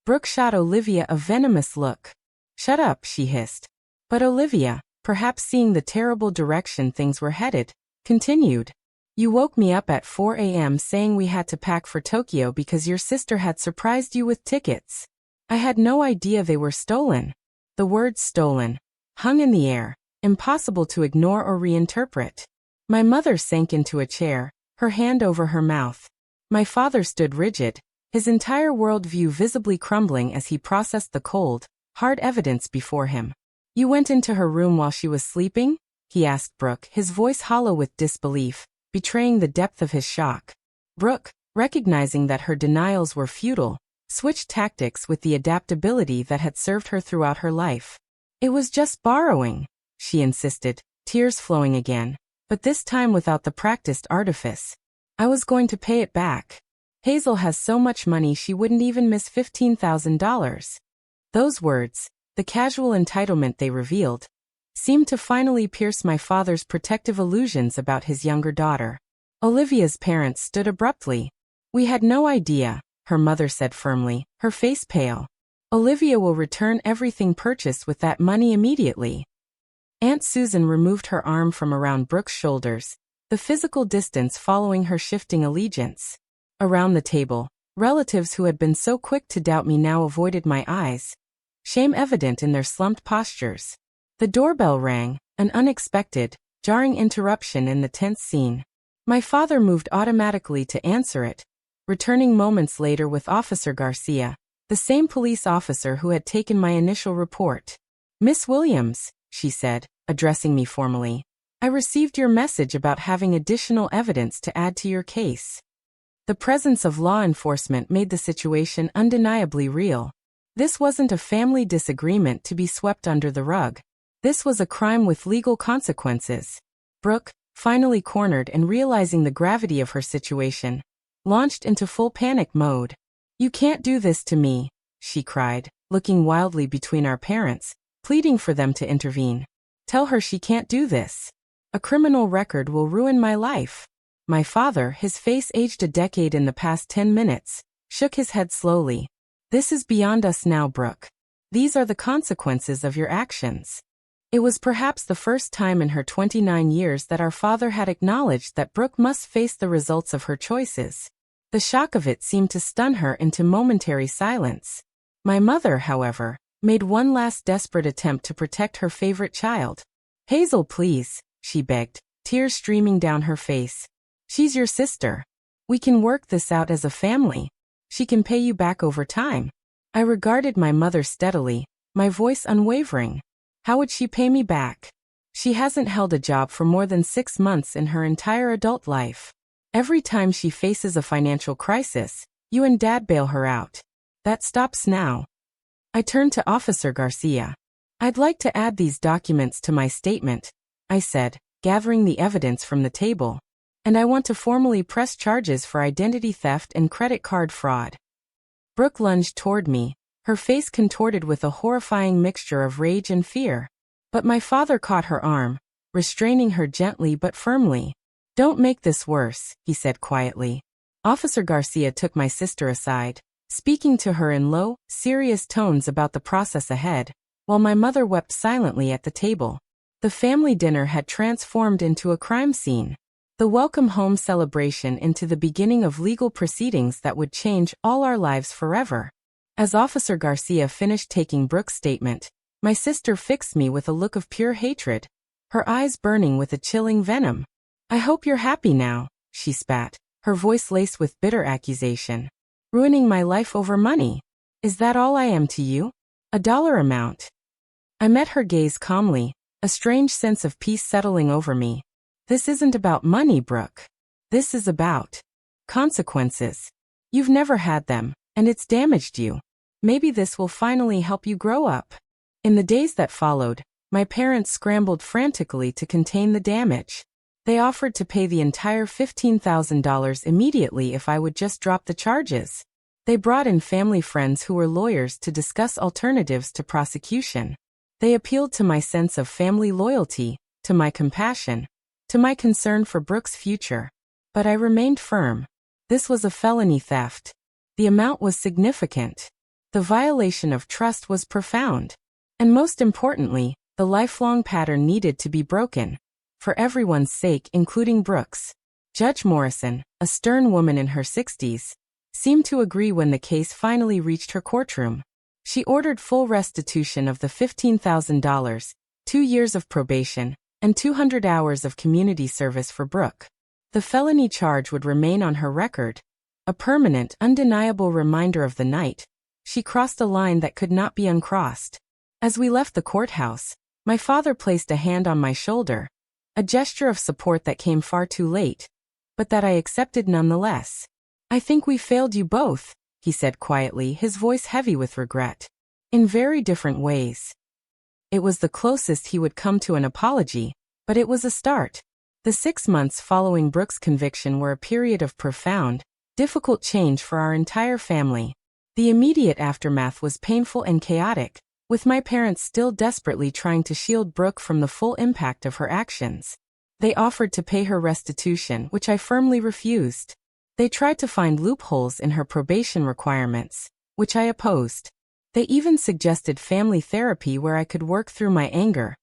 Brooke shot Olivia a venomous look. Shut up, she hissed. But Olivia, perhaps seeing the terrible direction things were headed, continued. You woke me up at 4 a.m. saying we had to pack for Tokyo because your sister had surprised you with tickets. I had no idea they were stolen. The word stolen hung in the air, impossible to ignore or reinterpret. My mother sank into a chair, her hand over her mouth. My father stood rigid, his entire worldview visibly crumbling as he processed the cold, hard evidence before him. You went into her room while she was sleeping? He asked Brooke, his voice hollow with disbelief, betraying the depth of his shock. Brooke, recognizing that her denials were futile, switched tactics with the adaptability that had served her throughout her life. It was just borrowing, she insisted, tears flowing again, but this time without the practiced artifice. I was going to pay it back. Hazel has so much money she wouldn't even miss $15,000. Those words, the casual entitlement they revealed, seemed to finally pierce my father's protective illusions about his younger daughter. Olivia's parents stood abruptly. We had no idea, her mother said firmly, her face pale. Olivia will return everything purchased with that money immediately. Aunt Susan removed her arm from around Brooke's shoulders, the physical distance following her shifting allegiance. Around the table, relatives who had been so quick to doubt me now avoided my eyes, shame evident in their slumped postures. The doorbell rang, an unexpected, jarring interruption in the tense scene. My father moved automatically to answer it, returning moments later with Officer Garcia, the same police officer who had taken my initial report. Miss Williams, she said, addressing me formally, I received your message about having additional evidence to add to your case. The presence of law enforcement made the situation undeniably real. This wasn't a family disagreement to be swept under the rug. This was a crime with legal consequences. Brooke, finally cornered and realizing the gravity of her situation, launched into full panic mode. You can't do this to me, she cried, looking wildly between our parents, pleading for them to intervene. Tell her she can't do this. A criminal record will ruin my life. My father, his face aged a decade in the past 10 minutes, shook his head slowly. This is beyond us now, Brooke. These are the consequences of your actions. It was perhaps the first time in her 29 years that our father had acknowledged that Brooke must face the results of her choices. The shock of it seemed to stun her into momentary silence. My mother, however, made one last desperate attempt to protect her favorite child. Hazel, please, she begged, tears streaming down her face. She's your sister. We can work this out as a family. She can pay you back over time. I regarded my mother steadily, my voice unwavering. How would she pay me back? She hasn't held a job for more than 6 months in her entire adult life. Every time she faces a financial crisis, you and Dad bail her out. That stops now. I turned to Officer Garcia. I'd like to add these documents to my statement, I said, gathering the evidence from the table. And I want to formally press charges for identity theft and credit card fraud. Brooke lunged toward me, her face contorted with a horrifying mixture of rage and fear. But my father caught her arm, restraining her gently but firmly. Don't make this worse, he said quietly. Officer Garcia took my sister aside, speaking to her in low, serious tones about the process ahead, while my mother wept silently at the table. The family dinner had transformed into a crime scene. The welcome home celebration into the beginning of legal proceedings that would change all our lives forever. As Officer Garcia finished taking Brooke's statement, my sister fixed me with a look of pure hatred, her eyes burning with a chilling venom. I hope you're happy now, she spat, her voice laced with bitter accusation. Ruining my life over money. Is that all I am to you? A dollar amount. I met her gaze calmly, a strange sense of peace settling over me. This isn't about money, Brooke. This is about consequences. You've never had them, and it's damaged you. Maybe this will finally help you grow up. In the days that followed, my parents scrambled frantically to contain the damage. They offered to pay the entire $15,000 immediately if I would just drop the charges. They brought in family friends who were lawyers to discuss alternatives to prosecution. They appealed to my sense of family loyalty, to my compassion, to my concern for Brooke's future. But I remained firm. This was a felony theft. The amount was significant. The violation of trust was profound. And most importantly, the lifelong pattern needed to be broken. For everyone's sake, including Brooke's. Judge Morrison, a stern woman in her 60s, seemed to agree when the case finally reached her courtroom. She ordered full restitution of the $15,000, 2 years of probation, and 200 hours of community service for Brooke. The felony charge would remain on her record, a permanent, undeniable reminder of the night she crossed a line that could not be uncrossed. As we left the courthouse, my father placed a hand on my shoulder, a gesture of support that came far too late, but that I accepted nonetheless. I think we failed you both, he said quietly, his voice heavy with regret. In very different ways. It was the closest he would come to an apology, but it was a start. The 6 months following Brooke's conviction were a period of profound, difficult change for our entire family. The immediate aftermath was painful and chaotic, with my parents still desperately trying to shield Brooke from the full impact of her actions. They offered to pay her restitution, which I firmly refused. They tried to find loopholes in her probation requirements, which I opposed. They even suggested family therapy where I could work through my anger,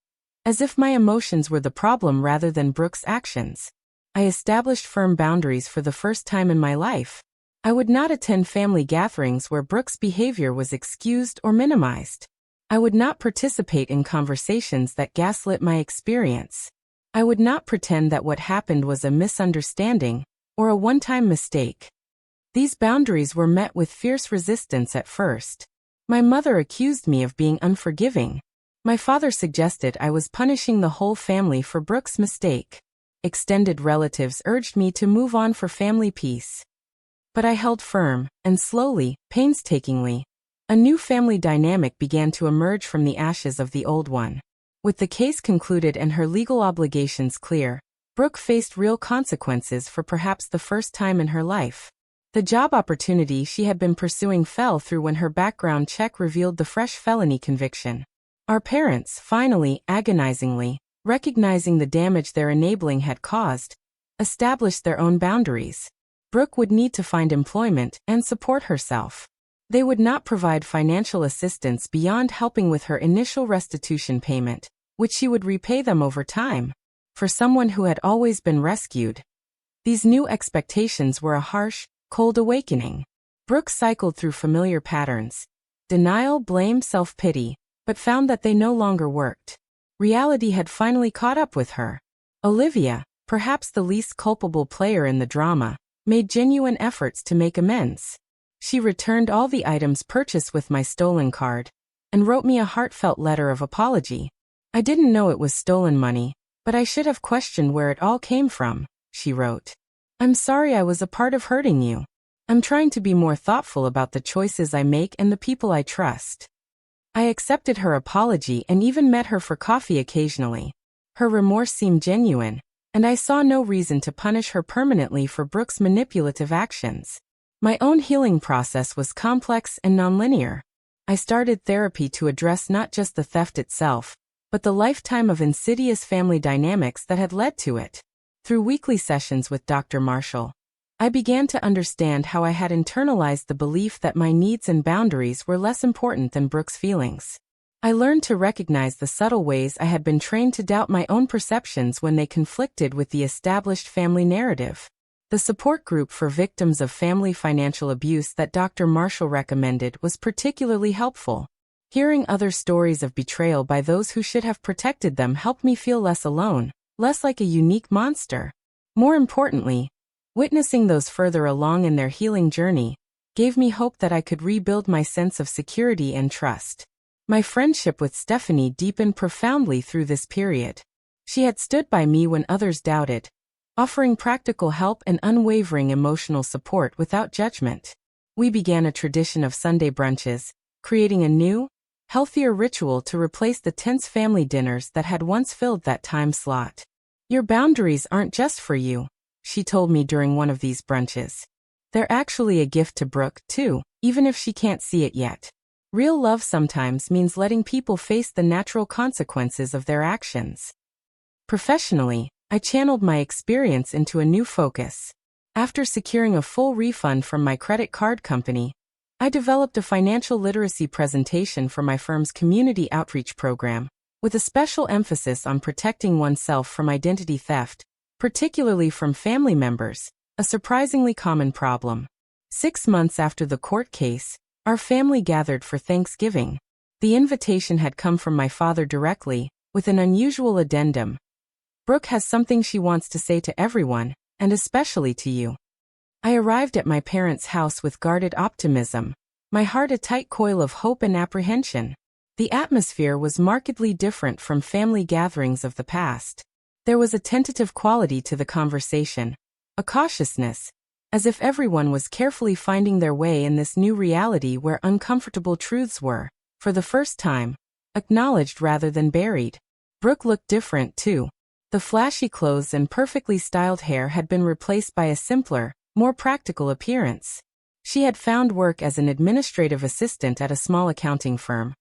as if my emotions were the problem rather than Brooke's actions. I established firm boundaries for the first time in my life. I would not attend family gatherings where Brooke's behavior was excused or minimized. I would not participate in conversations that gaslit my experience. I would not pretend that what happened was a misunderstanding or a one-time mistake. These boundaries were met with fierce resistance at first. My mother accused me of being unforgiving. My father suggested I was punishing the whole family for Brooke's mistake. Extended relatives urged me to move on for family peace. But I held firm, and slowly, painstakingly, a new family dynamic began to emerge from the ashes of the old one. With the case concluded and her legal obligations clear, Brooke faced real consequences for perhaps the first time in her life. The job opportunity she had been pursuing fell through when her background check revealed the fresh felony conviction. Our parents, finally, agonizingly, recognizing the damage their enabling had caused, established their own boundaries. Brooke would need to find employment and support herself. They would not provide financial assistance beyond helping with her initial restitution payment, which she would repay them over time. For someone who had always been rescued, these new expectations were a harsh, cold awakening. Brooke cycled through familiar patterns: denial, blame, self-pity, but found that they no longer worked. Reality had finally caught up with her. Olivia, perhaps the least culpable player in the drama, made genuine efforts to make amends. She returned all the items purchased with my stolen card and wrote me a heartfelt letter of apology. I didn't know it was stolen money, but I should have questioned where it all came from, she wrote. I'm sorry I was a part of hurting you. I'm trying to be more thoughtful about the choices I make and the people I trust. I accepted her apology and even met her for coffee occasionally. Her remorse seemed genuine, and I saw no reason to punish her permanently for Brooke's manipulative actions. My own healing process was complex and nonlinear. I started therapy to address not just the theft itself, but the lifetime of insidious family dynamics that had led to it. Through weekly sessions with Dr. Marshall, I began to understand how I had internalized the belief that my needs and boundaries were less important than Brooke's feelings. I learned to recognize the subtle ways I had been trained to doubt my own perceptions when they conflicted with the established family narrative. The support group for victims of family financial abuse that Dr. Marshall recommended was particularly helpful. Hearing other stories of betrayal by those who should have protected them helped me feel less alone, less like a unique monster. More importantly, witnessing those further along in their healing journey gave me hope that I could rebuild my sense of security and trust. My friendship with Stephanie deepened profoundly through this period. She had stood by me when others doubted, offering practical help and unwavering emotional support without judgment. We began a tradition of Sunday brunches, creating a new, healthier ritual to replace the tense family dinners that had once filled that time slot. Your boundaries aren't just for you, she told me during one of these brunches. They're actually a gift to Brooke, too, even if she can't see it yet. Real love sometimes means letting people face the natural consequences of their actions. Professionally, I channeled my experience into a new focus. After securing a full refund from my credit card company, I developed a financial literacy presentation for my firm's community outreach program, with a special emphasis on protecting oneself from identity theft, particularly from family members, a surprisingly common problem. 6 months after the court case, our family gathered for Thanksgiving. The invitation had come from my father directly, with an unusual addendum. Brooke has something she wants to say to everyone, and especially to you. I arrived at my parents' house with guarded optimism, my heart a tight coil of hope and apprehension. The atmosphere was markedly different from family gatherings of the past. There was a tentative quality to the conversation, a cautiousness, as if everyone was carefully finding their way in this new reality where uncomfortable truths were, for the first time, acknowledged rather than buried. Brooke looked different, too. The flashy clothes and perfectly styled hair had been replaced by a simpler, more practical appearance. She had found work as an administrative assistant at a small accounting firm.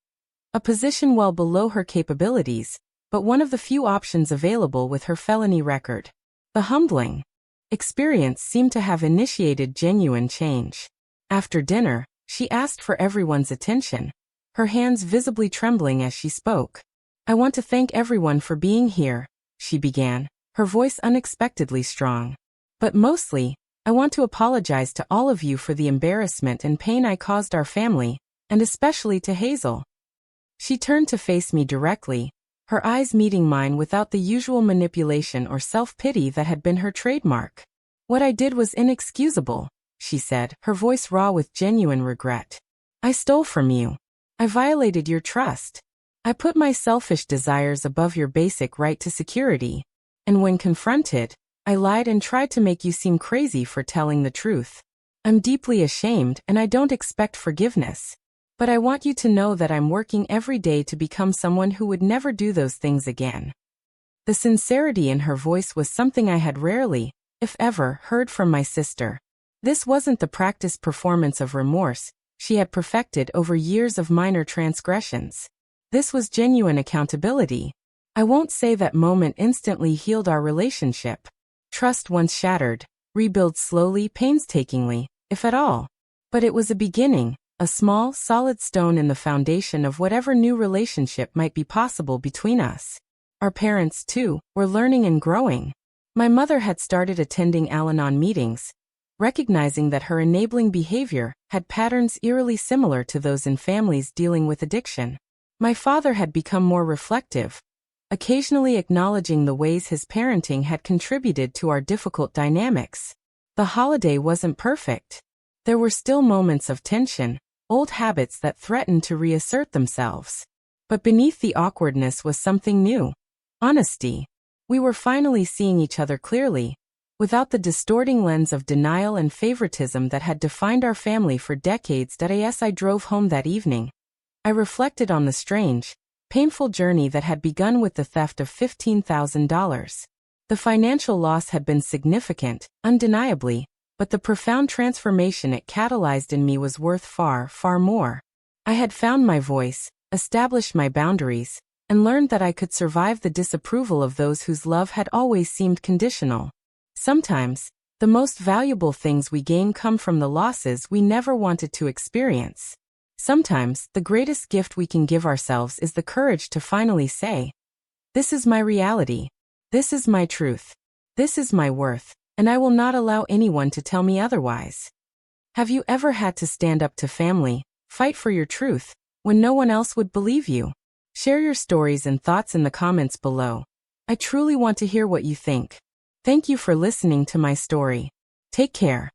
A position well below her capabilities, but one of the few options available with her felony record. The humbling experience seemed to have initiated genuine change. After dinner, she asked for everyone's attention, her hands visibly trembling as she spoke. I want to thank everyone for being here, she began, her voice unexpectedly strong. But mostly, I want to apologize to all of you for the embarrassment and pain I caused our family, and especially to Hazel. She turned to face me directly, her eyes meeting mine without the usual manipulation or self-pity that had been her trademark. What I did was inexcusable, she said, her voice raw with genuine regret. I stole from you. I violated your trust. I put my selfish desires above your basic right to security. And when confronted, I lied and tried to make you seem crazy for telling the truth. I'm deeply ashamed and I don't expect forgiveness. But I want you to know that I'm working every day to become someone who would never do those things again. The sincerity in her voice was something I had rarely, if ever, heard from my sister. This wasn't the practiced performance of remorse she had perfected over years of minor transgressions. This was genuine accountability. I won't say that moment instantly healed our relationship. Trust once shattered, rebuilds slowly, painstakingly, if at all. But it was a beginning, a small, solid stone in the foundation of whatever new relationship might be possible between us. Our parents, too, were learning and growing. My mother had started attending Al-Anon meetings, recognizing that her enabling behavior had patterns eerily similar to those in families dealing with addiction. My father had become more reflective, occasionally acknowledging the ways his parenting had contributed to our difficult dynamics. The holiday wasn't perfect. There were still moments of tension, old habits that threatened to reassert themselves. But beneath the awkwardness was something new. Honesty. We were finally seeing each other clearly, without the distorting lens of denial and favoritism that had defined our family for decades. As I drove home that evening, I reflected on the strange, painful journey that had begun with the theft of $15,000. The financial loss had been significant, undeniably, but the profound transformation it catalyzed in me was worth far, far more. I had found my voice, established my boundaries, and learned that I could survive the disapproval of those whose love had always seemed conditional. Sometimes, the most valuable things we gain come from the losses we never wanted to experience. Sometimes, the greatest gift we can give ourselves is the courage to finally say, "This is my reality. This is my truth. This is my worth, and I will not allow anyone to tell me otherwise." Have you ever had to stand up to family, fight for your truth, when no one else would believe you? Share your stories and thoughts in the comments below. I truly want to hear what you think. Thank you for listening to my story. Take care.